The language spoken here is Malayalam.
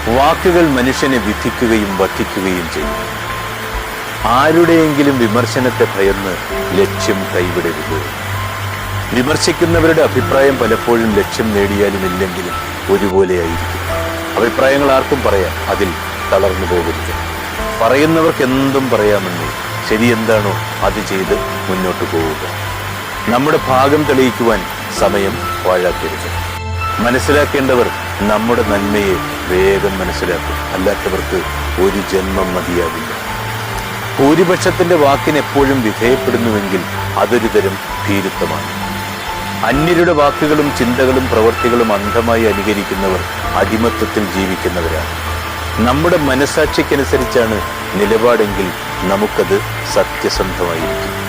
വാക്കുകൾ മനുഷ്യനെ വിധിക്കുകയും വധിക്കുകയും ചെയ്യും. ആരുടെയെങ്കിലും വിമർശനത്തെ ഭയന്ന് ലക്ഷ്യം കൈവിടരുത്. വിമർശിക്കുന്നവരുടെ അഭിപ്രായം പലപ്പോഴും ലക്ഷ്യം നേടിയാലും ഇല്ലെങ്കിലും ഒരുപോലെയായിരിക്കും. അഭിപ്രായങ്ങൾ ആർക്കും പറയാം, അതിൽ തളർന്നു പോകരുത്. പറയുന്നവർക്ക് എന്തും പറയാമെന്ന് ശരി എന്താണോ അത് ചെയ്ത് മുന്നോട്ട് പോവുക. നമ്മുടെ ഭാഗം തെളിയിക്കുവാൻ സമയം പാഴാക്കരുത്. മനസ്സിലാക്കേണ്ടവർ നമ്മുടെ നന്മയെ വേഗം മനസ്സിലാക്കും, അല്ലാത്തവർക്ക് ഒരു ജന്മം മതിയാവില്ല. ഭൂരിപക്ഷത്തിന്റെ വാക്കിന് എപ്പോഴും വിധേയപ്പെടുന്നുവെങ്കിൽ അതൊരു തരം ഭീരുത്വമാണ്. അന്യരുടെ വാക്കുകളും ചിന്തകളും പ്രവൃത്തികളും അന്ധമായി അനുകരിക്കുന്നവർ അടിമത്തത്തിൽ ജീവിക്കുന്നവരാണ്. നമ്മുടെ മനസാക്ഷിക്കനുസരിച്ചാണ് നിലപാടെങ്കിൽ നമുക്കത് സത്യസന്ധമായിരിക്കും.